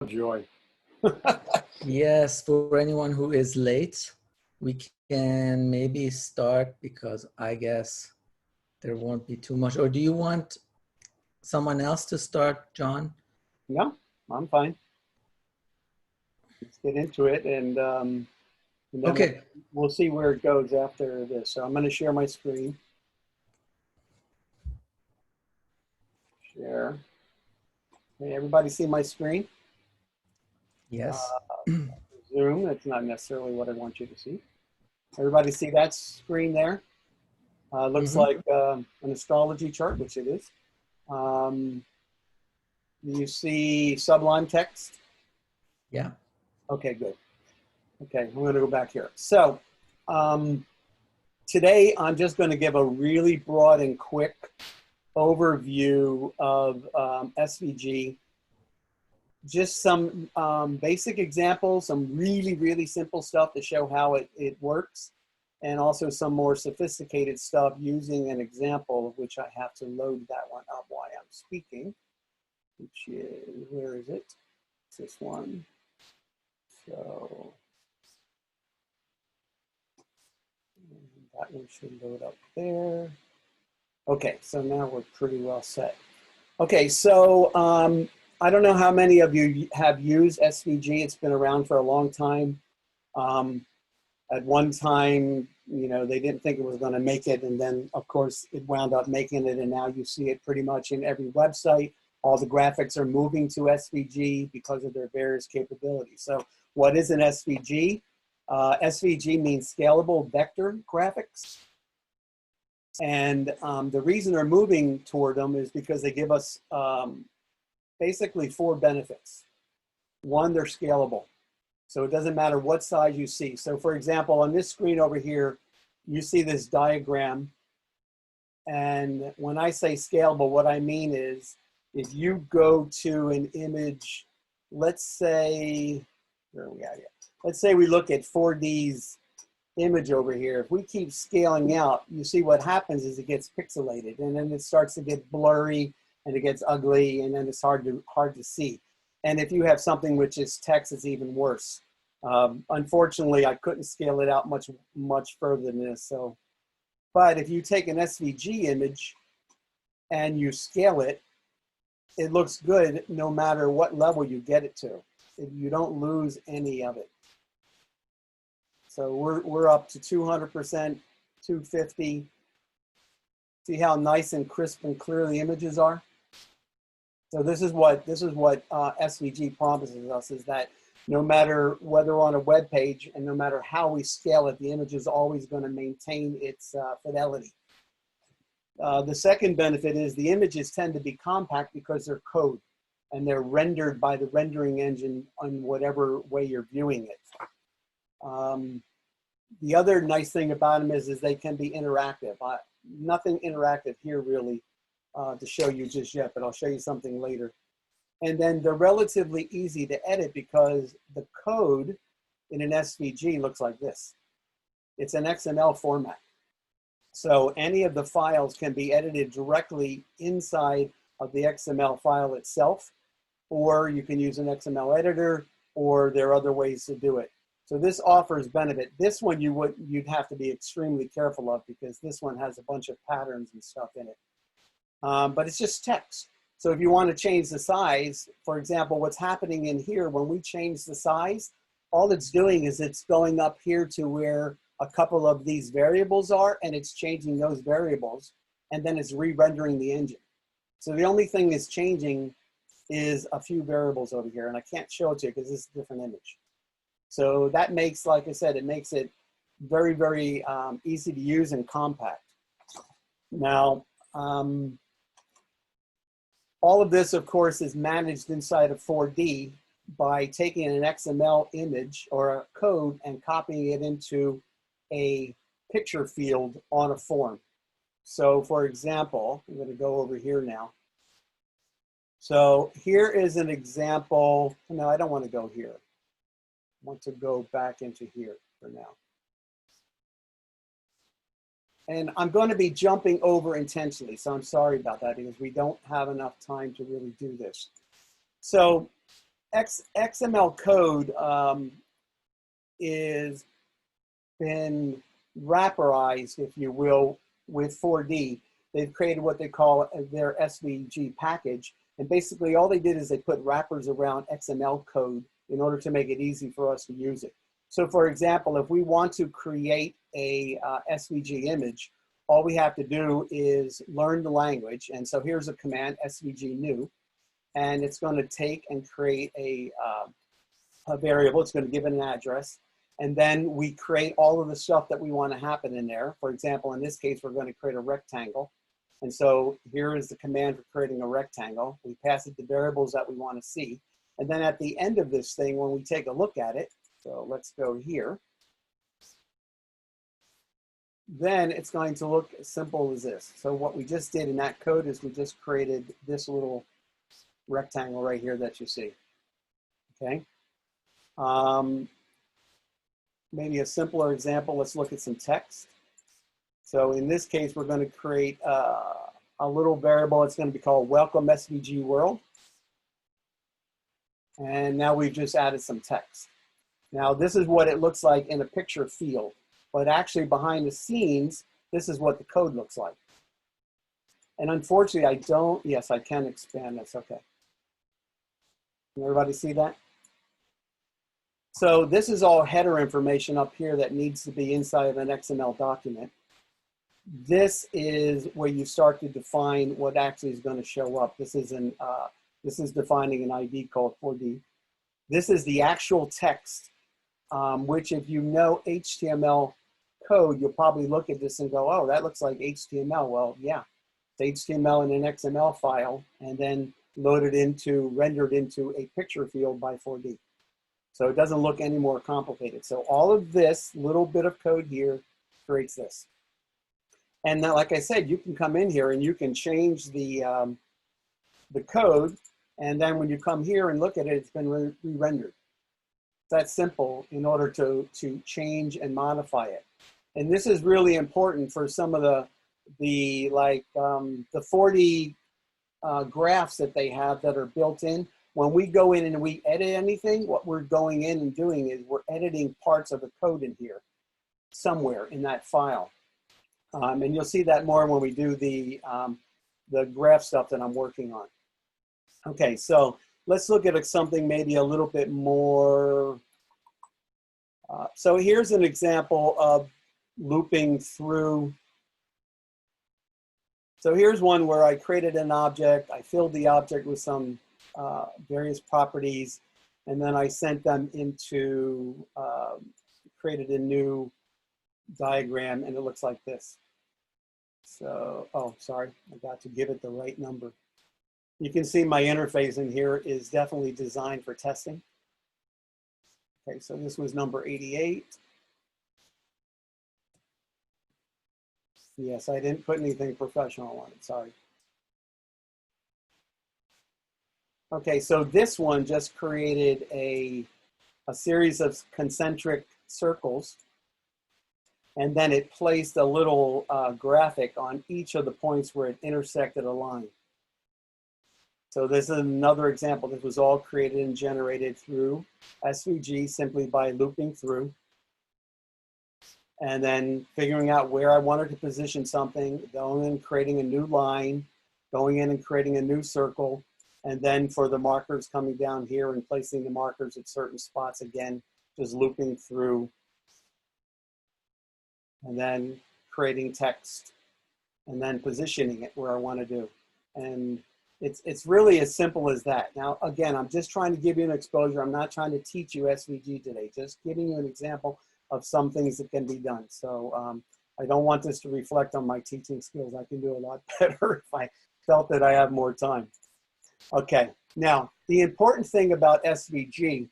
Joy. Yes, for anyone who is late, we can maybe start because I guess there won't be too much. Or do you want someone else to start, John? No, I'm fine. Let's get into it, and then Okay. we'll see where it goes after this. So I'm going to share my screen. Share. Hey, everybody see my screen? Yes. Zoom. That's not necessarily what I want you to see. Everybody see that screen there? Looks like an astrology chart, which it is. You see Sublime text? Yeah. Okay, good. Okay, I'm going to go back here. So today I'm just going to give a really broad and quick overview of SVG. Just some basic examples, some really, really simple stuff to show how it works, and also some more sophisticated stuff using an example, of which I have to load that one up while I'm speaking, which is, where is it? It's this one. So that one should load up there. Okay, so now we're pretty well set. Okay, so I don't know how many of you have used SVG. It's been around for a long time. At one time, you know, they didn't think it was going to make it, and then, of course, it wound up making it, and now you see it pretty much in every website. All the graphics are moving to SVG because of their various capabilities. So what is an SVG? SVG means scalable vector graphics. And the reason they're moving toward them is because they give us basically 4 benefits. One, they're scalable. So it doesn't matter what size you see. So for example, on this screen over here, you see this diagram. And when I say scalable, what I mean is if you go to an image, let's say, where are we at here? Let's say we look at 4D's image over here. If we keep scaling out, you see what happens is it gets pixelated, and then it starts to get blurry, and it gets ugly, and then it's hard to see. And if you have something which is text, it's even worse. Unfortunately, I couldn't scale it out much further than this. So, but if you take an SVG image and you scale it, it looks good no matter what level you get it to. You don't lose any of it. So we're up to 200%, 250. See how nice and crisp and clear the images are? So this is what SVG promises us, is that no matter whether on a web page and no matter how we scale it, the image is always going to maintain its fidelity. The second benefit is the images tend to be compact because they're code and they're rendered by the rendering engine on whatever way you're viewing it. The other nice thing about them is they can be interactive. Nothing interactive here really to show you just yet, but I'll show you something later. And then they're relatively easy to edit because the code in an SVG looks like this. It's an XML format. So any of the files can be edited directly inside of the XML file itself, or you can use an XML editor, or there are other ways to do it. So this offers benefit. This one you'd have to be extremely careful of because this one has a bunch of patterns and stuff in it. But it's just text. So if you want to change the size, for example, what's happening in here, when we change the size, all it's doing is it's going up here to where a couple of these variables are, and it's changing those variables, and then it's re-rendering the engine. So the only thing that's changing is a few variables over here, and I can't show it to you because it's a different image. So that makes, like I said, it makes it very, very easy to use and compact. Now, all of this, of course, is managed inside of 4D by taking an XML image or a code and copying it into a picture field on a form. So for example, I'm going to go over here now. So here is an example. No, I don't want to go here. I want to go back into here for now. And I'm going to be jumping over intentionally, so I'm sorry about that because we don't have enough time to really do this. So XML code is been wrapperized, if you will, with 4D. They've created what they call their SVG package. And basically all they did is they put wrappers around XML code in order to make it easy for us to use it. So for example, if we want to create a SVG image, all we have to do is learn the language. And so here's a command, SVG new, and it's going to take and create a variable. It's going to give it an address. And then we create all of the stuff that we want to happen in there. For example, in this case, we're going to create a rectangle. And so here is the command for creating a rectangle. We pass it the variables that we want to see. And then at the end of this thing, when we take a look at it, so let's go here. Then it's going to look as simple as this. So what we just did in that code is we just created this little rectangle right here that you see. Okay. Maybe a simpler example, let's look at some text. So in this case, we're going to create a little variable. It's going to be called Welcome SVG World. And now we've just added some text. Now this is what it looks like in a picture field, but actually behind the scenes, this is what the code looks like. And unfortunately, yes, I can expand this, okay. Can everybody see that? So this is all header information up here that needs to be inside of an XML document. This is where you start to define what actually is going to show up. This is defining an ID called 4D. This is the actual text, which if you know HTML code, you'll probably look at this and go, oh, that looks like HTML. Well, yeah, it's HTML in an XML file and then rendered into a picture field by 4D. So it doesn't look any more complicated. So all of this little bit of code here creates this. And now, like I said, you can come in here and you can change the code. And then when you come here and look at it, it's been re-rendered. That's simple in order to change and modify it. And this is really important for some of the 4D graphs that they have that are built in. When we go in and we edit anything, what we're going in and doing is we're editing parts of the code in here, somewhere in that file. And you'll see that more when we do the graph stuff that I'm working on. Okay, so let's look at something maybe a little bit more. So here's an example of looping through. So here's one where I created an object. I filled the object with some various properties, and then I sent them into, created a new diagram, and it looks like this. So, oh, sorry, I got to give it the right number. You can see my interface in here is definitely designed for testing. Okay, so this was number 88. Yes, I didn't put anything professional on it, sorry. Okay, so this one just created a series of concentric circles, and then it placed a little graphic on each of the points where it intersected a line. So this is another example. This was all created and generated through SVG simply by looping through, and then figuring out where I wanted to position something, going in, creating a new line, going in and creating a new circle, and then for the markers coming down here and placing the markers at certain spots, again, just looping through, and then creating text, and then positioning it where I want to do. And it's really as simple as that. Now, again, I'm just trying to give you an exposure. I'm not trying to teach you SVG today, just giving you an example of some things that can be done. So I don't want this to reflect on my teaching skills. I can do a lot better if I felt that I have more time. Okay, now the important thing about SVG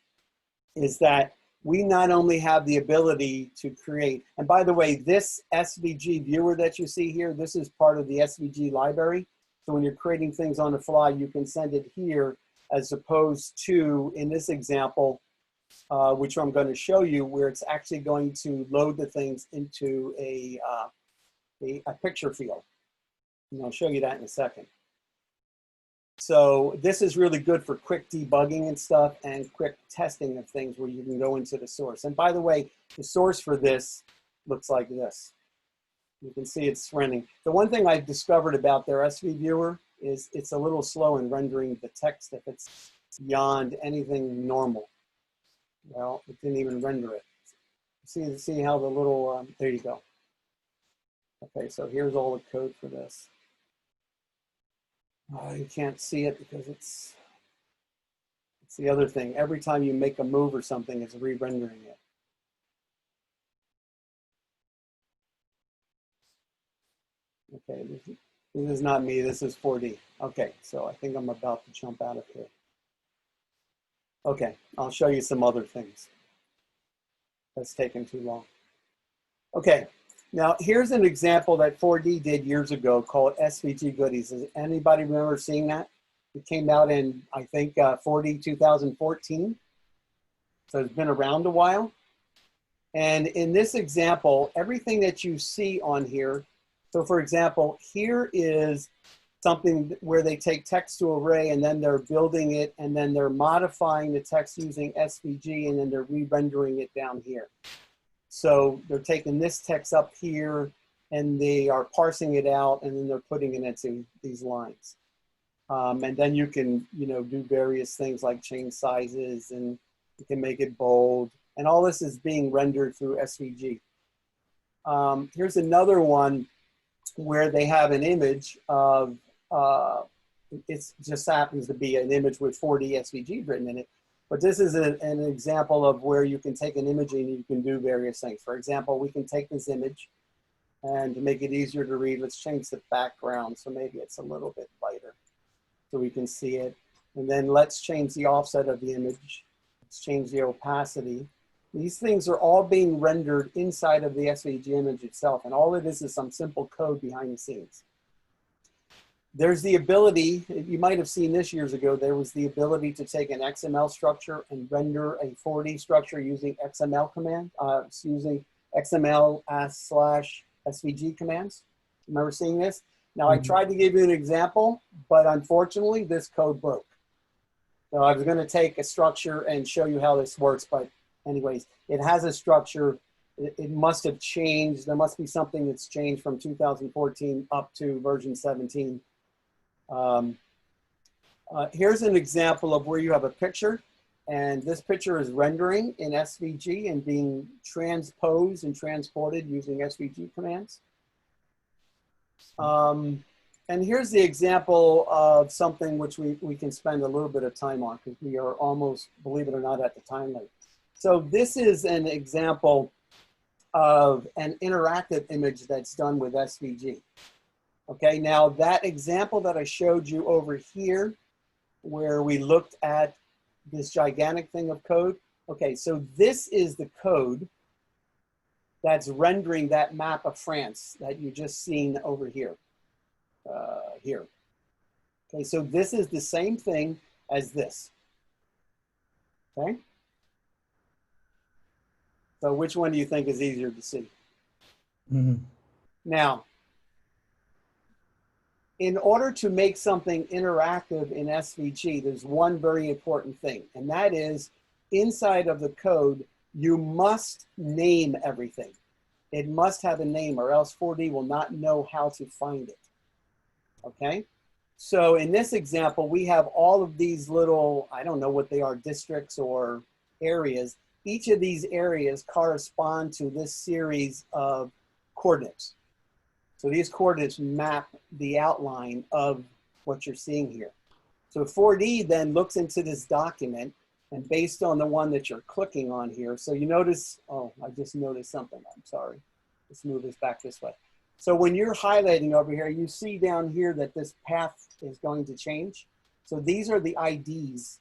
is that we not only have the ability to create, and by the way, this SVG viewer that you see here, this is part of the SVG library. So when you're creating things on the fly, you can send it here as opposed to, in this example, which I'm going to show you, where it's actually going to load the things into a picture field. And I'll show you that in a second. So this is really good for quick debugging and stuff and quick testing of things where you can go into the source. And by the way, the source for this looks like this. You can see it's running. The one thing I've discovered about their SV viewer is it's a little slow in rendering the text if it's beyond anything normal. Well, it didn't even render it. See how the little, there you go. Okay, so here's all the code for this. Oh, you can't see it because it's the other thing. Every time you make a move or something, it's re-rendering it. Okay, this is not me, this is 4D. Okay, so I think I'm about to jump out of here. Okay, I'll show you some other things. That's taken too long. Okay, now here's an example that 4D did years ago called SVG Goodies. Does anybody remember seeing that? It came out in, I think, 4D 2014. So it's been around a while. And in this example, everything that you see on here, so for example, here is something where they take text to array and then they're building it and then they're modifying the text using SVG and then they're re-rendering it down here. So they're taking this text up here and they are parsing it out and then they're putting it into these lines. And then you can, do various things like change sizes and you can make it bold. And all this is being rendered through SVG. Here's another one where they have an image of, it just happens to be an image with 4D SVG written in it. But this is an example of where you can take an image and you can do various things. For example, we can take this image and to make it easier to read, let's change the background. So maybe it's a little bit lighter so we can see it. And then let's change the offset of the image. Let's change the opacity. These things are all being rendered inside of the SVG image itself. And all it is some simple code behind the scenes. There's the ability, you might have seen this years ago, there was the ability to take an XML structure and render a 4D structure using XML command, using XML/SVG commands. Remember seeing this? Now I tried to give you an example, but unfortunately this code broke. So I was going to take a structure and show you how this works, but anyways, it has a structure. It must have changed. There must be something that's changed from 2014 up to version 17. Here's an example of where you have a picture, and this picture is rendering in SVG and being transposed and transported using SVG commands. And here's the example of something which we can spend a little bit of time on because we are almost, believe it or not, at the time limit. So this is an example of an interactive image that's done with SVG. Okay, now that example that I showed you over here, where we looked at this gigantic thing of code. Okay, so this is the code that's rendering that map of France that you just seen over here. Okay, so this is the same thing as this. Okay. So which one do you think is easier to see? Now, in order to make something interactive in SVG, there's one very important thing, and that is inside of the code, you must name everything. It must have a name or else 4D will not know how to find it. Okay? So in this example, we have all of these little, I don't know what they are, districts or areas. Each of these areas correspond to this series of coordinates. So these coordinates map the outline of what you're seeing here. So 4D then looks into this document and based on the one that you're clicking on here. So you notice, oh, I just noticed something. I'm sorry. Let's move this back this way. So when you're highlighting over here, you see down here that this path is going to change. So these are the IDs.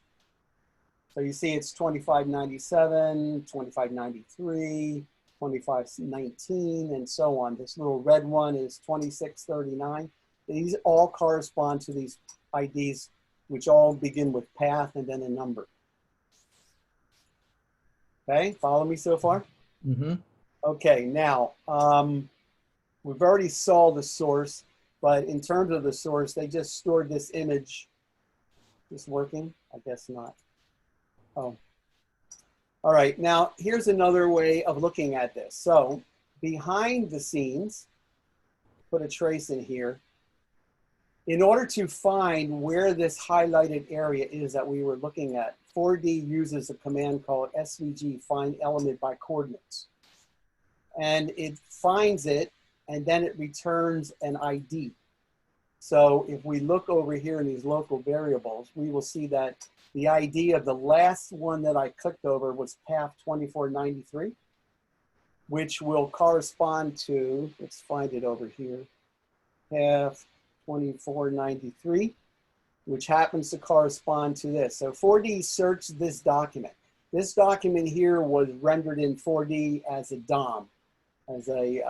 So you see it's 2597, 2593, 2519, and so on. This little red one is 2639. These all correspond to these IDs, which all begin with path and then a number. Okay, follow me so far? Mm-hmm. Okay, now, we've already saw the source, but in terms of the source, they just stored this image this working? I guess not. Oh, all right. Now here's another way of looking at this. So behind the scenes, put a trace in here. In order to find where this highlighted area is that we were looking at, 4D uses a command called SVG, find element by coordinates. And it finds it, and then it returns an ID. So if we look over here in these local variables, we will see that the ID of the last one that I clicked over was path 2493, which will correspond to, let's find it over here, path 2493, which happens to correspond to this. So 4D searched this document. This document here was rendered in 4D as a DOM, as a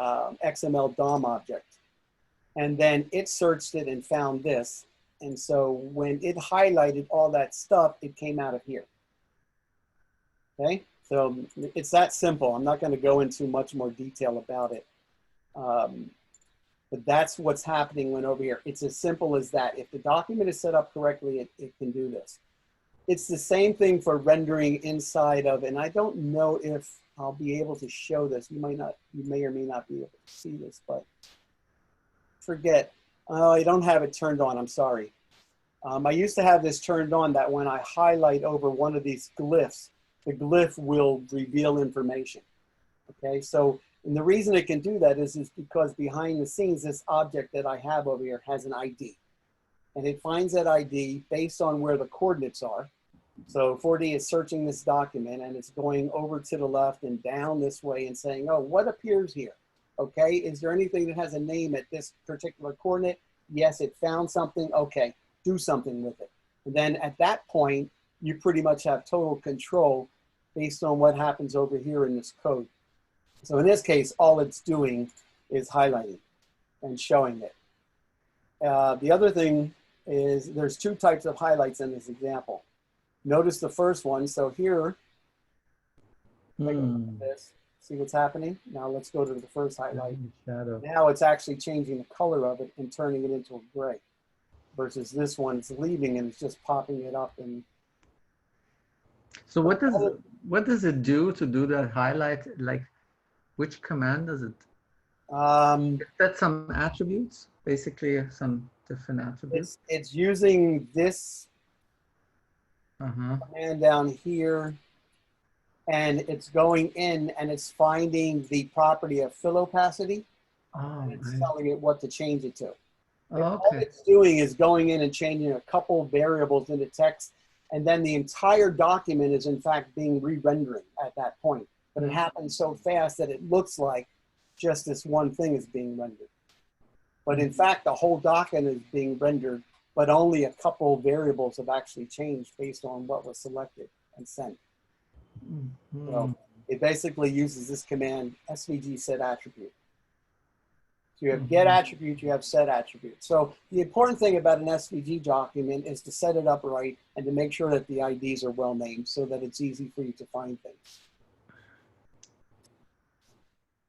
XML DOM object. And then it searched it and found this. And so when it highlighted all that stuff, it came out of here. Okay, so it's that simple. I'm not going to go into much more detail about it. But that's what's happening when over here. It's as simple as that. If the document is set up correctly, it can do this. It's the same thing for rendering inside of, and I don't know if I'll be able to show this. You may or may not be able to see this, but forget. Oh, I don't have it turned on, I'm sorry. I used to have this turned on that when I highlight over one of these glyphs, the glyph will reveal information. Okay, so and the reason it can do that is because behind the scenes, this object that I have over here has an ID. And it finds that ID based on where the coordinates are. So 4D is searching this document and it's going over to the left and down this way and saying, oh, what appears here? Okay, is there anything that has a name at this particular coordinate? Yes, it found something. Okay, do something with it. And then at that point, you pretty much have total control based on what happens over here in this code. So in this case, all it's doing is highlighting and showing it. The other thing is there's two types of highlights in this example. Notice the first one. So here, take a look at this. See what's happening? Now let's go to the first highlight. Shadow. Now it's actually changing the color of it and turning it into a gray. Versus this one, it's leaving and it's just popping it up. And so what does it do to do that highlight? Like, which command does it? Set some attributes, basically some different attributes. It's using this command down here, and it's going in and it's finding the property of fill opacity. And it's telling it what to change it to. All it's doing is going in and changing a couple variables in the text, and then the entire document is in fact being re-rendering at that point. But it happens so fast that it looks like just this one thing is being rendered. But in fact, the whole document is being rendered, but only a couple variables have actually changed based on what was selected and sent. So it basically uses this command, SVG set attribute. So you have get attribute, you have set attribute. So the important thing about an SVG document is to set it up right and to make sure that the IDs are well named so that it's easy for you to find things.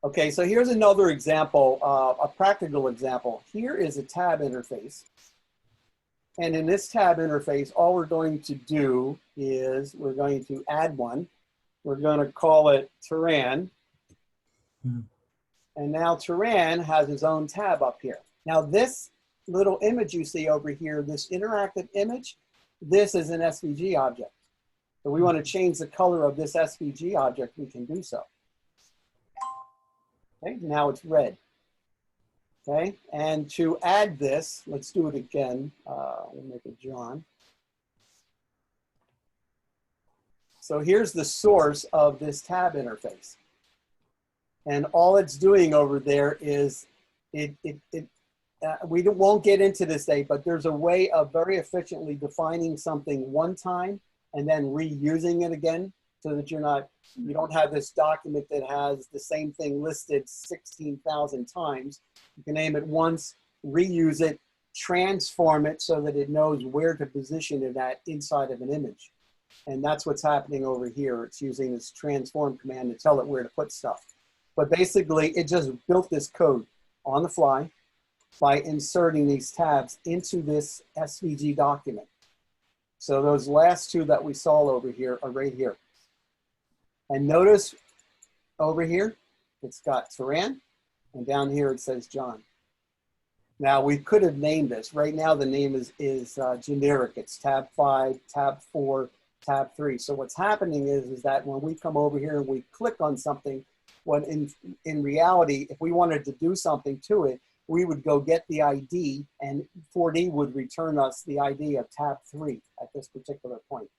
Okay, so here's another example, a practical example. Here is a tab interface. And in this tab interface, all we're going to do is we're going to add one. We're going to call it Turan. And now Turan has his own tab up here. Now this little image you see over here, this interactive image, this is an SVG object. So we want to change the color of this SVG object, we can do so. Okay, now it's red. Okay, and to add this, let's do it again. We'll make it John. So here's the source of this tab interface. And all it's doing over there is, we won't get into this today, but there's a way of very efficiently defining something one time and then reusing it again so that you don't have this document that has the same thing listed 16,000 times. You can name it once, reuse it, transform it so that it knows where to position it at inside of an image. And that's what's happening over here. It's using this transform command to tell it where to put stuff. But basically, it just built this code on the fly by inserting these tabs into this SVG document. So those last two that we saw over here are right here. And notice over here, it's got Turan, and down here it says John. Now we could have named this. Right now the name is generic. It's tab 5, tab 4, tab 3. So what's happening is that when we come over here and we click on something, when in reality, if we wanted to do something to it, we would go get the ID, and 4D would return us the ID of tab 3 at this particular point.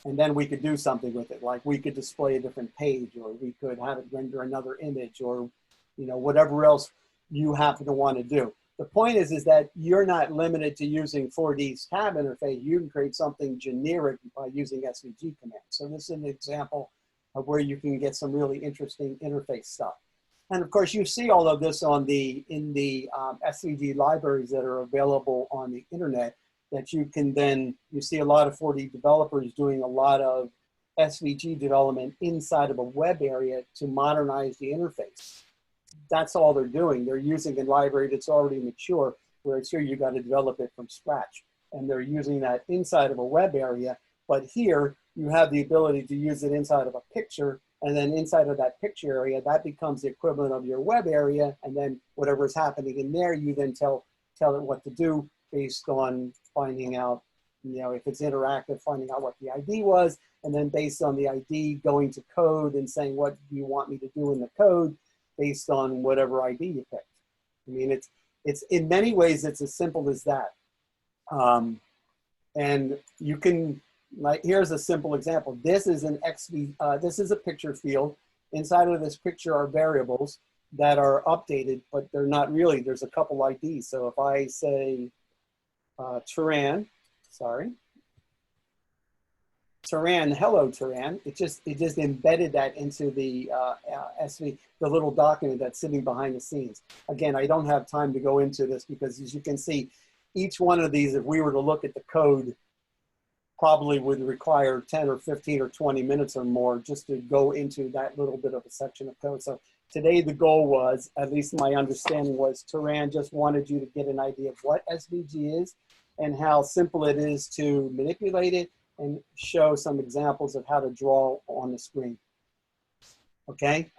And then we could do something with it, like we could display a different page, or we could have it render another image, or whatever else you happen to want to do. The point is that you're not limited to using 4D's tab interface. You can create something generic by using SVG commands. So this is an example of where you can get some really interesting interface stuff. And of course, you see all of this in the SVG libraries that are available on the internet, that you can then, you see a lot of 4D developers doing a lot of SVG development inside of a web area to modernize the interface. That's all they're doing. They're using a library that's already mature, whereas here you got to develop it from scratch. And they're using that inside of a web area. But here you have the ability to use it inside of a picture, and then inside of that picture area, that becomes the equivalent of your web area. And then whatever is happening in there, you then tell it what to do based on finding out, if it's interactive, finding out what the ID was, and then based on the ID, going to code and saying, what do you want me to do in the code based on whatever ID you picked. I mean, it's in many ways, it's as simple as that. And you can, like, here's a simple example. This is an this is a picture field. Inside of this picture are variables that are updated, but they're not really. There's a couple IDs. So if I say Turan, Turan, hello Turan, it just embedded that into the the little document that's sitting behind the scenes. Again, I don't have time to go into this because, as you can see, each one of these, if we were to look at the code, probably would require 10 or 15 or 20 minutes or more just to go into that little bit of a section of code. So today the goal was, at least my understanding was, Turan just wanted you to get an idea of what SVG is and how simple it is to manipulate it, and show some examples of how to draw on the screen. Okay.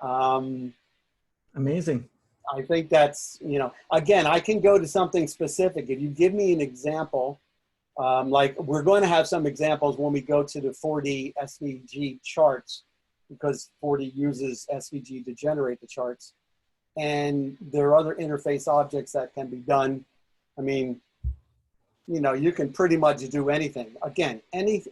Amazing. I think that's, again, I can go to something specific. If you give me an example, like we're going to have some examples when we go to the 4D SVG charts, because 4D uses SVG to generate the charts. And there are other interface objects that can be done. I mean, you can pretty much do anything. Again, any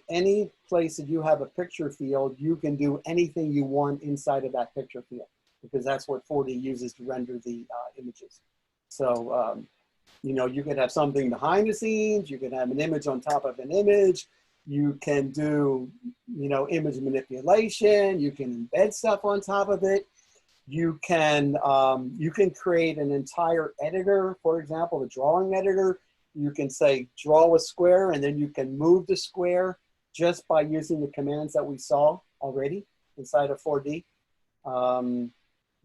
place that you have a picture field, you can do anything you want inside of that picture field, because that's what 4D uses to render the images. So, you could have something behind the scenes, you can have an image on top of an image, you can do, image manipulation, you can embed stuff on top of it. You can create an entire editor, for example, a drawing editor. You can say, draw a square, and then you can move the square just by using the commands that we saw already inside of 4D.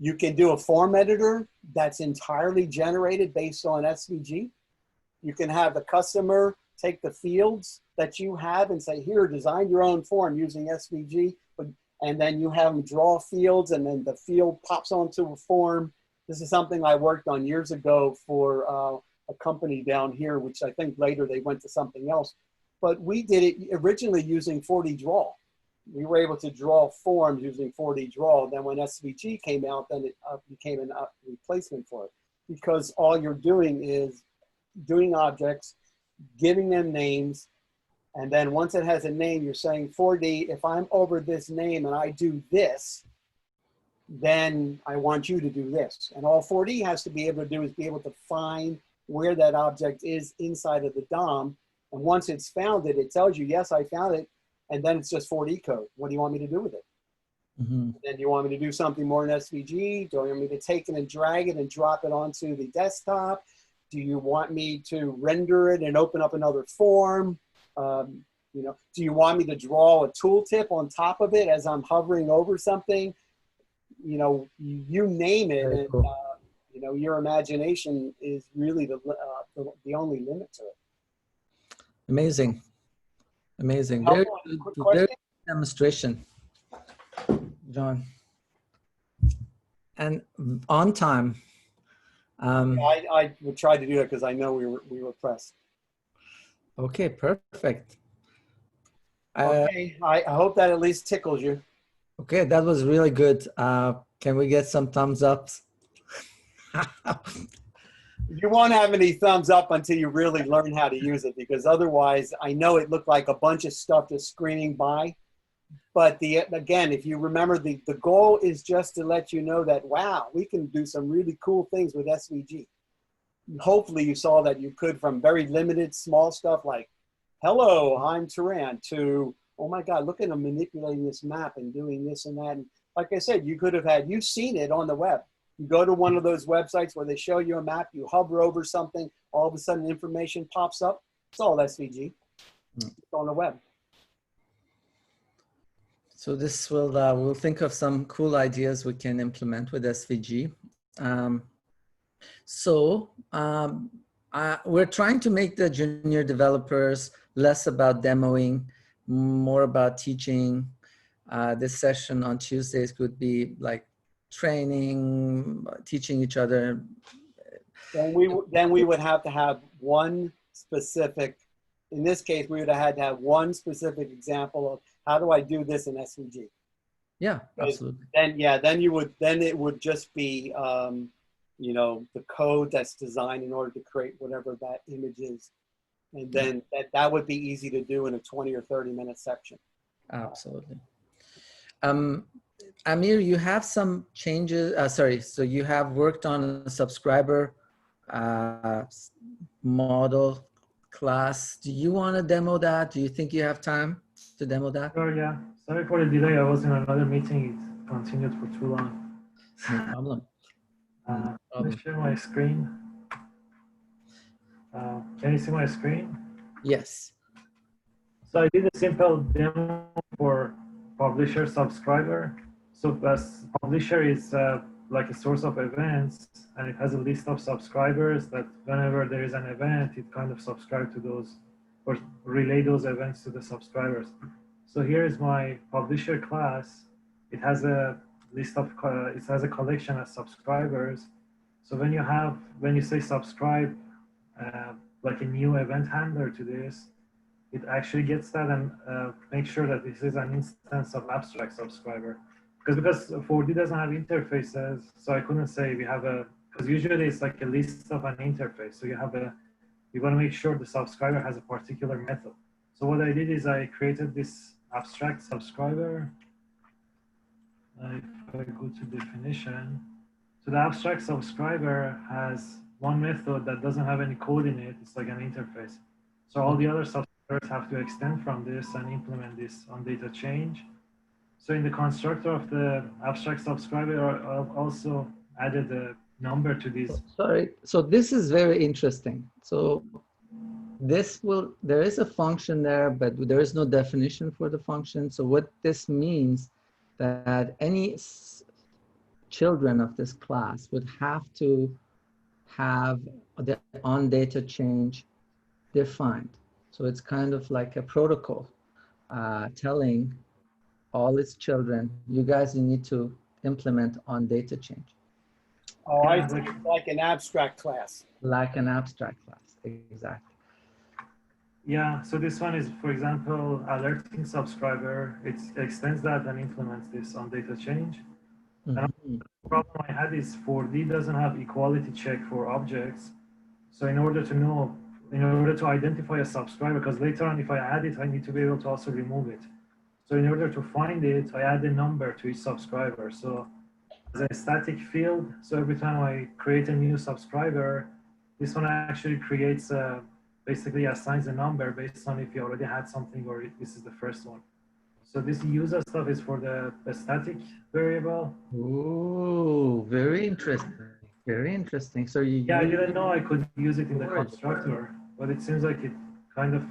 You can do a form editor that's entirely generated based on SVG. You can have the customer take the fields that you have and say, here, design your own form using SVG. And then you have them draw fields, and then the field pops onto a form. This is something I worked on years ago for a company down here, which I think later they went to something else. But we did it originally using 4D Draw. We were able to draw forms using 4D Draw. Then when SVG came out, then it became a replacement for it. Because all you're doing is doing objects, giving them names, and then once it has a name, you're saying, 4D, if I'm over this name and I do this, then I want you to do this. And all 4D has to be able to do is be able to find where that object is inside of the DOM. And once it's found it, it tells you, yes, I found it. And then it's just 4D code. What do you want me to do with it? Mm-hmm. Then do you want me to do something more in SVG? Do you want me to take it and drag it and drop it onto the desktop? Do you want me to render it and open up another form? Do you want me to draw a tooltip on top of it as I'm hovering over something? You name it. Very And, cool. your imagination is really the only limit to it. Amazing. Amazing. Very Helpful? good, Quick very question? good demonstration, John. And on time. I would try to do that because I know we were pressed. Okay, perfect. Okay, I hope that at least tickles you. Okay, that was really good. Can we get some thumbs ups? You won't have any thumbs up until you really learn how to use it, because otherwise, I know it looked like a bunch of stuff just screening by. But again, if you remember, the goal is just to let you know that, wow, we can do some really cool things with SVG. Hopefully you saw that you could, from very limited small stuff like, hello, I'm Turan, to, oh my God, look at them manipulating this map and doing this and that. And like I said, you could have had, you've seen it on the web. You go to one of those websites where they show you a map, you hover over something, all of a sudden information pops up. It's all SVG. It's on the web. So this will, we'll think of some cool ideas we can implement with SVG. We're trying to make the junior developers less about demoing, more about teaching. This session on Tuesdays could be like training, teaching each other. Then we would have to have one specific, in this case, we would have had to have one specific example of how do I do this in SVG. Yeah, absolutely. Then it would just be, you know, the code that's designed in order to create whatever that image is. And then that would be easy to do in a 20 or 30-minute section. Absolutely. Amir, you have some changes. So you have worked on a subscriber model class. Do you want to demo that? Do you think you have time to demo that? Sure, yeah. Sorry for the delay. I was in another meeting. It continued for too long. No problem. Let me share my screen. Can you see my screen? Yes. So I did a simple demo for publisher subscriber. So as publisher is like a source of events, and it has a list of subscribers that whenever there is an event, it kind of subscribe to those or relay those events to the subscribers. So here is my publisher class. It has a list of, it has a collection of subscribers. So when you say subscribe, like a new event handler to this, it actually gets that and makes sure that this is an instance of abstract subscriber. Because 4D doesn't have interfaces, so I couldn't say we have because usually it's like a list of an interface. So you want to make sure the subscriber has a particular method. So what I did is I created this abstract subscriber. If I go to definition, so the abstract subscriber has one method that doesn't have any code in it. It's like an interface. So all the other subscribers have to extend from this and implement this on data change. So in the constructor of the abstract subscriber, I've also added a number to this. Sorry. So this is very interesting. So there is a function there, but there is no definition for the function. So what this means that any children of this class would have to have the on data change defined. So it's kind of like a protocol telling all its children, you guys need to implement on data change. Oh, I see. It's like an abstract class. Like an abstract class, exactly. Yeah, so this one is, for example, alerting subscriber. It extends that and implements this on data change. And the problem I had is 4D doesn't have equality check for objects. So in order to identify a subscriber, because later on if I add it, I need to be able to also remove it. So in order to find it, I add a number to each subscriber. So as a static field, so every time I create a new subscriber, this one actually creates basically assigns a number based on if you already had something or if this is the first one. So this user stuff is for the static variable. Ooh, very interesting. Very interesting. So I didn't know I could use it in the constructor, but it seems like it kind of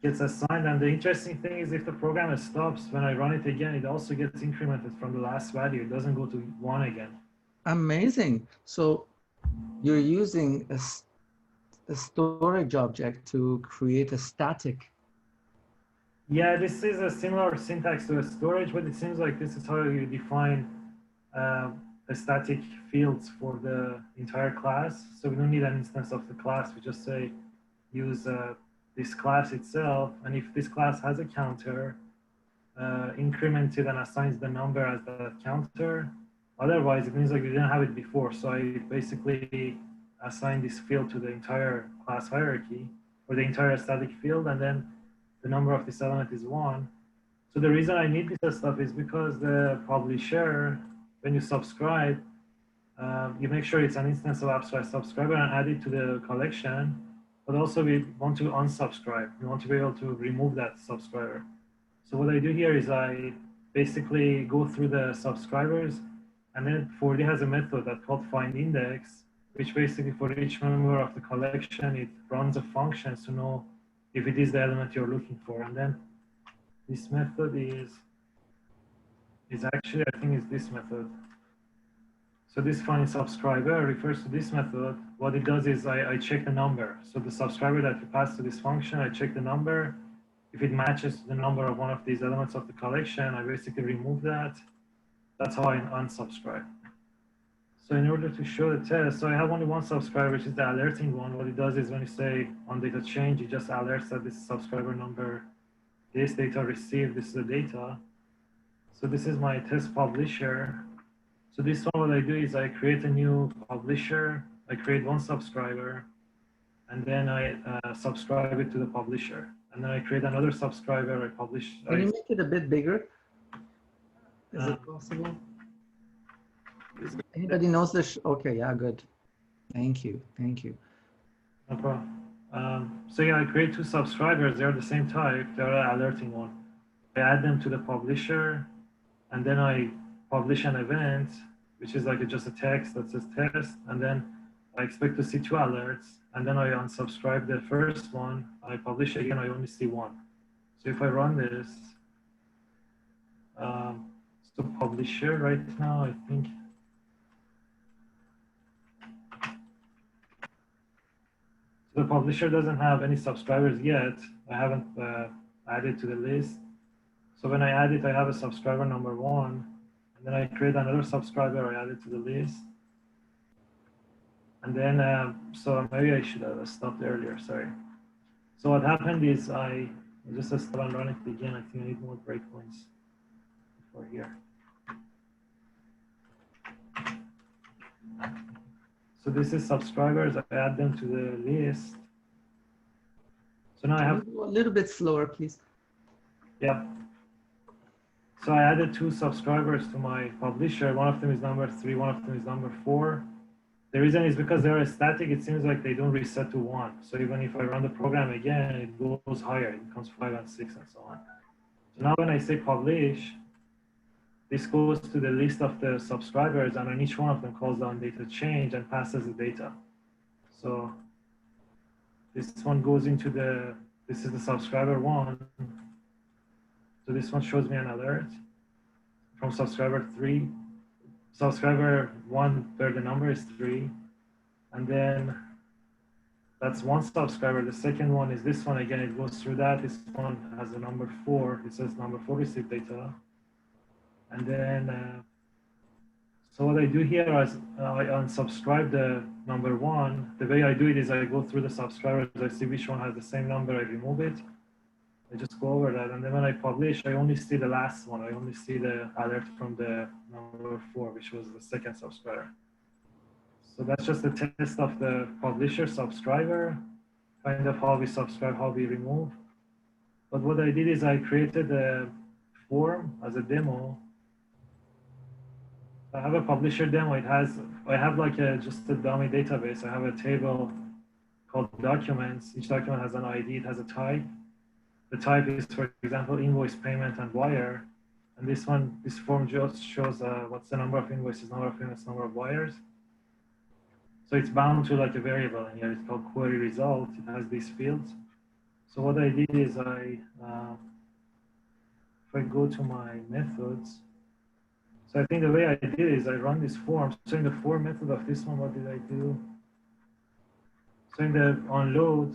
gets assigned. And the interesting thing is if the program stops, when I run it again, it also gets incremented from the last value. It doesn't go to 1 again. Amazing. So you're using a storage object to create a static Yeah, this is a similar syntax to a storage, but it seems like this is how you define the static fields for the entire class. So we don't need an instance of the class. We just say use this class itself. And if this class has a counter, increment it and assigns the number as the counter. Otherwise, it means like we didn't have it before. So I basically assign this field to the entire class hierarchy or the entire static field, and then the number of this element is 1. So the reason I need this stuff is because the publisher, when you subscribe, you make sure it's an instance of abstract subscriber and add it to the collection. But also we want to unsubscribe. We want to be able to remove that subscriber. So what I do here is I basically go through the subscribers, and then 4D has a method that's called findIndex, which basically for each member of the collection, it runs a function to know if it is the element you're looking for. And then this method is actually, I think, is this method. So this find subscriber refers to this method. What it does is I check the number. So the subscriber that you pass to this function, I check the number. If it matches the number of one of these elements of the collection, I basically remove that. That's how I unsubscribe. So in order to show the test, so I have only one subscriber, which is the alerting one. What it does is when you say on data change, it just alerts that this subscriber number, this data received, this is the data. So this is my test publisher. So this one, what I do is I create a new publisher. I create one subscriber, and then I subscribe it to the publisher. And then I create another subscriber, I publish. Can you make it a bit bigger? Is it possible? Anybody knows this? Okay, yeah, good. Thank you, thank you. No problem. So yeah, I create two subscribers. They're the same type. They're an alerting one. I add them to the publisher, and then I publish an event, which is like just a text that says test, and then I expect to see 2 alerts, and then I unsubscribe the first one. I publish again, I only see 1. So if I run this, so publisher right now, I think. So the publisher doesn't have any subscribers yet. I haven't added to the list. So when I add it, I have a subscriber number 1, and then I create another subscriber, I add it to the list. And then, so maybe I should have stopped earlier, sorry. So what happened is I just stop and run it again. I think I need more breakpoints for here. So this is subscribers. I add them to the list. So now I have a little bit slower, please. Yeah. So I added 2 subscribers to my publisher. One of them is number 3. One of them is number 4. The reason is because they're static. It seems like they don't reset to 1. So even if I run the program again, it goes higher. It becomes 5 and 6 and so on. So now when I say publish, this goes to the list of the subscribers, and on each one of them calls down data change and passes the data. So this one goes into the, this is the subscriber 1. So this one shows me an alert from subscriber 3. Subscriber 1 where the number is 3, and then that's 1 subscriber. The second one is this one again. It goes through that. This one has the number 4. It says number 4 received data, and then so what I do here is I unsubscribe the number 1. The way I do it is I go through the subscribers. I see which one has the same number. I remove it. I just go over that, and then when I publish, I only see the last one. I only see the alert from the number 4, which was the second subscriber. So that's just the test of the publisher subscriber, kind of how we subscribe, how we remove. But what I did is I created a form as a demo. I have a publisher demo. It has, I have like just a dummy database. I have a table called documents. Each document has an ID. It has a type. The type is, for example, invoice, payment, and wire. And this one, this form just shows what's the number of invoices, number of payments, number of wires. So it's bound to like a variable in here. It's called query result. It has these fields. So what I did is if I go to my methods, so I think the way I did is I run this form. So in the form method of this one, what did I do? So in the onload,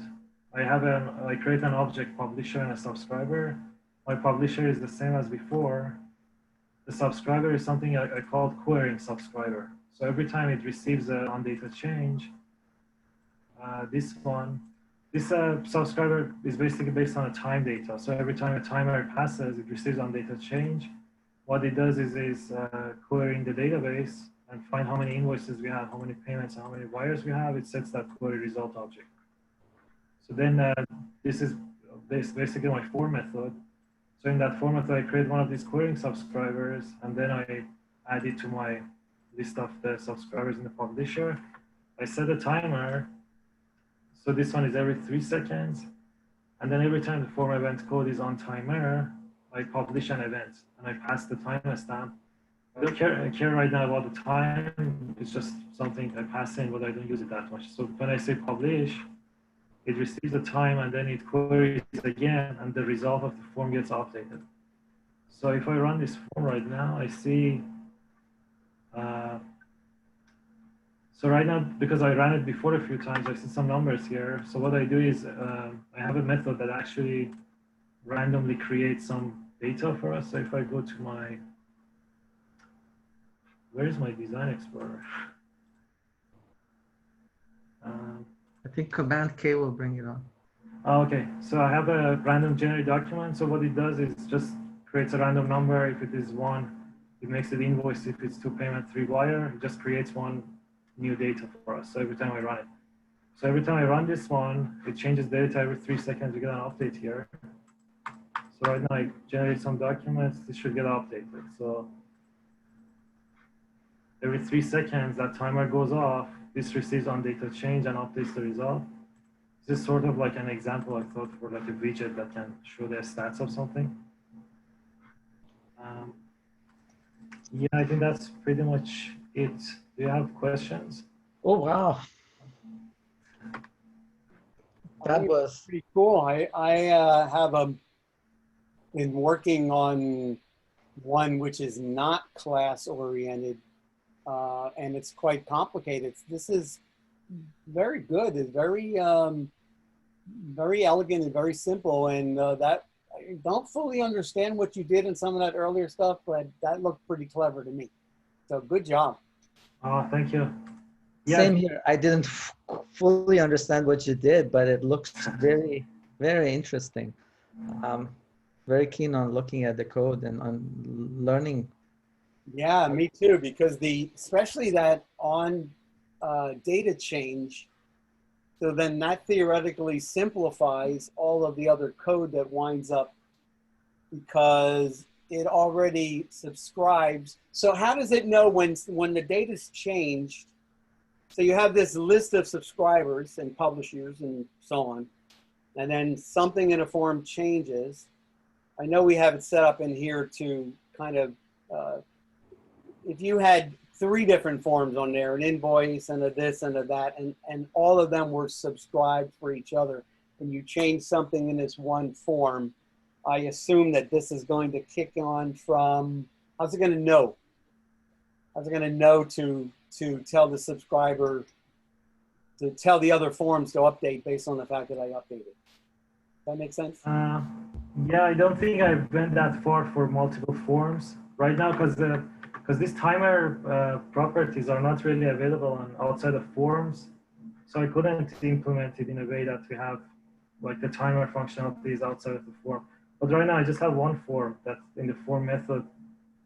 I create an object publisher and a subscriber. my publisher is the same as before. The subscriber is something I called querying subscriber. So every time it receives an on-data change, this subscriber is basically based on a time data. So every time a timer passes, it receives on-data change. What it does is querying the database and find how many invoices we have, how many payments, and how many wires we have. It sets that query result object. So then this is basically my for method. So in that for method, I create one of these querying subscribers, and then I add it to my list of the subscribers in the publisher. I set a timer. So this one is every 3 seconds. And then every time the form event code is on timer, I publish an event and I pass the timestamp. I don't care right now about the time. It's just something I pass in, but I don't use it that much. So when I say publish, it receives the time and then it queries again, and the result of the form gets updated. So if I run this form right now, I see, so right now, because I ran it before a few times, I see some numbers here. So what I do is I have a method that actually randomly creates some data for us. So if I go to my, where is my Design Explorer? I think Command K will bring it on. Okay, so I have a random generate document. So what it does is just creates a random number. If it is 1, it makes it invoice. If it's 2 payment, 3 wire, it just creates one new data for us. So every time I run it. So every time I run this one, it changes data every 3 seconds. We get an update here. So right now I generate some documents. This should get updated. So every 3 seconds, that timer goes off. This receives on data change and updates the result. This is sort of like an example I thought for like a widget that can show the stats of something. Yeah, I think that's pretty much it. Do you have questions? Oh, wow. That was pretty cool. I have been working on one which is not class oriented, and it's quite complicated. This is very good. It's very elegant and very simple. And that I don't fully understand what you did in some of that earlier stuff, but that looked pretty clever to me. So good job. Oh, thank you. Yeah. Same here. I didn't fully understand what you did, but it looks very, very interesting. Very keen on looking at the code and on learning. Yeah, me too, because especially that on data change, so then that theoretically simplifies all of the other code that winds up, because it already subscribes. So how does it know when the data's changed? So you have this list of subscribers and publishers and so on, and then something in a form changes. I know we have it set up in here to kind of, if you had 3 different forms on there, an invoice and a this and a that, and all of them were subscribed for each other, and you change something in this one form, I assume that this is going to kick on from, how's it going to know? How's it going to know to tell the subscriber, to tell the other forms to update based on the fact that I updated? Does that make sense? Yeah, I don't think I went that far for multiple forms right now, because these timer properties are not really available on outside of forms. So I couldn't implement it in a way that we have like the timer functionality is outside of the form. But right now I just have one form that in the form method,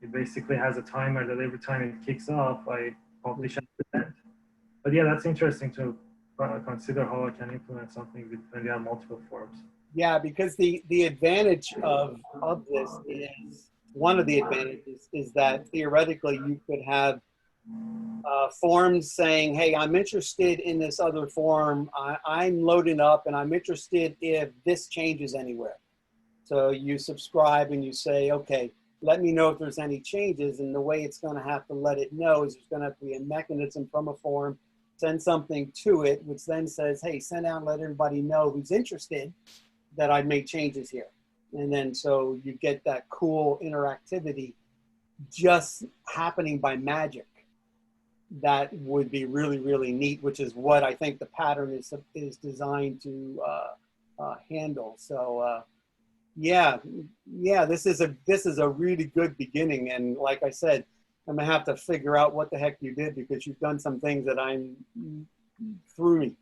it basically has a timer that every time it kicks off, I publish an event. But yeah, that's interesting to consider how I can implement something when you have multiple forms. Yeah, because the advantage of this is, one of the advantages is that theoretically you could have forms saying, hey, I'm interested in this other form. I'm loading up and I'm interested if this changes anywhere. So you subscribe and you say, okay, let me know if there's any changes. And the way it's going to have to let it know is there's going to have to be a mechanism from a form, send something to it, which then says, hey, send out and let everybody know who's interested that I've made changes here. And then so you get that cool interactivity just happening by magic. That would be really, really neat, which is what I think the pattern is designed to handle. So Yeah, yeah, this is a really good beginning. And like I said, I'm gonna have to figure out what the heck you did because you've done some things that I'm through me.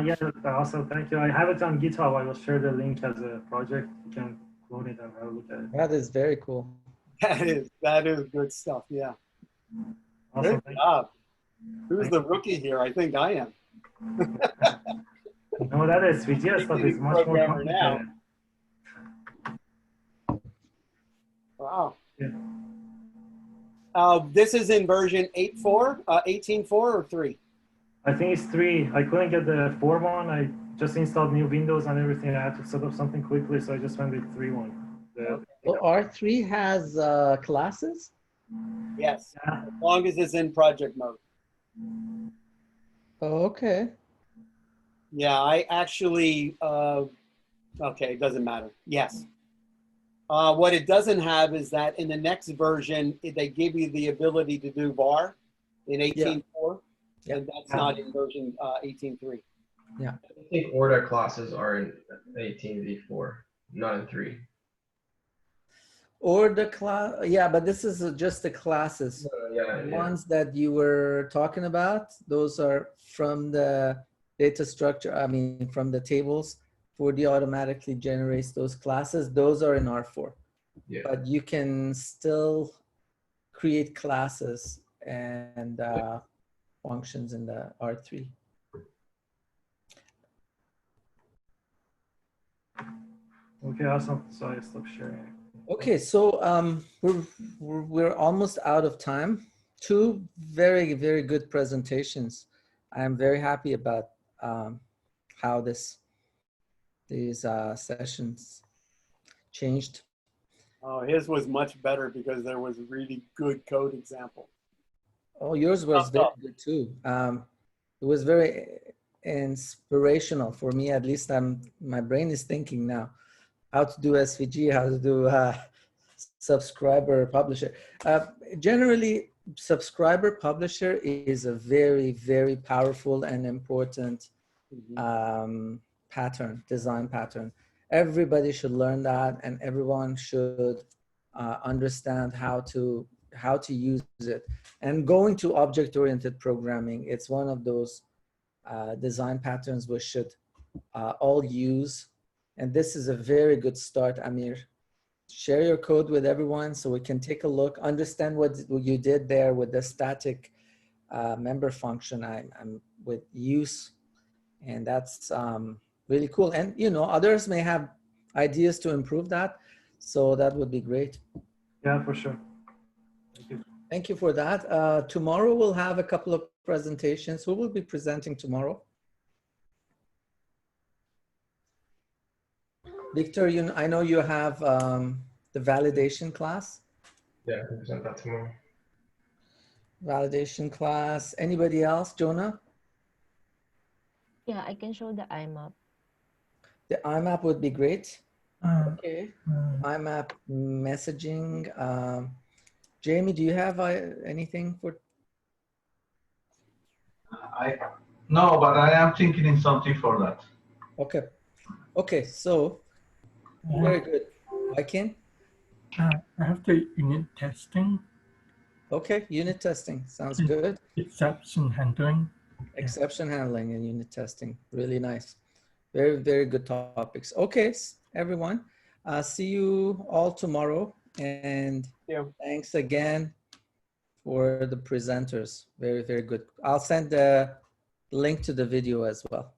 Yeah, awesome. Thank you. I have it on GitHub. I will share the link as a project. You can clone it and have a look at it. That is very cool. That is good stuff. Yeah. Awesome. Good job. Who's the rookie here? I think I am. No, that SVG stuff is much more Programmer now. complicated. Wow. Yeah. This is in version 8.4, 18.4 or 3? I think it's 3. I couldn't get the 4 one. I just installed new Windows and everything. I had to set up something quickly, so I just went with 3 one. So R3 has classes? Yes, Yeah. as long as it's in project mode. Oh, okay. Yeah, I actually, okay, it doesn't matter. Yes. What it doesn't have is that in the next version, they give you the ability to do var in 18.4, Yeah. and that's not in version 18.3. Yeah. I think order classes are in 18v4, not in 3. Or the class, yeah, but this is just the classes. The ones that you were talking about, those are from the data structure, I mean, from the tables. 4D automatically generates those classes. Those are in R4. Yeah. But you can still create classes and functions in the R3. Okay, awesome. So I stopped sharing. Okay, so we're almost out of time. 2 very, very good presentations. I'm very happy about how these sessions changed. Oh, his was much better because there was really good code example. Oh, yours was very good too. It was very inspirational for me. At least my brain is thinking now how to do SVG, how to do subscriber publisher. Generally, subscriber publisher is a very, very powerful and important pattern, design pattern. Everybody should learn that, and everyone should understand how to use it. And going to object-oriented programming, it's one of those design patterns we should all use. And this is a very good start, Amir. Share your code with everyone so we can take a look, understand what you did there with the static member function. I'm with use, and that's really cool. And you know, others may have ideas to improve that, so that would be great. Yeah, for sure. Thank you. Thank you for that. Tomorrow we'll have a couple of presentations. Who will be presenting tomorrow? Victor, I know you have the validation class. Yeah, I can present that tomorrow. Validation class. Anybody else? Jonah? Yeah, I can show the IMAP. The IMAP would be great. Okay. IMAP messaging. Jamie, do you have anything for? No, but I am thinking in something for that. Okay. Okay, so very good. I can. I have the unit testing. Okay, unit testing sounds good. Exception handling. Exception handling and unit testing, really nice. Very, very good topics. Okay, everyone, see you all tomorrow, and thanks again for the presenters. Very, very good. I'll send the link to the video as well.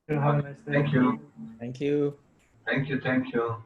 Have a nice day. Thank you. Thank you. Thank you. Thank you.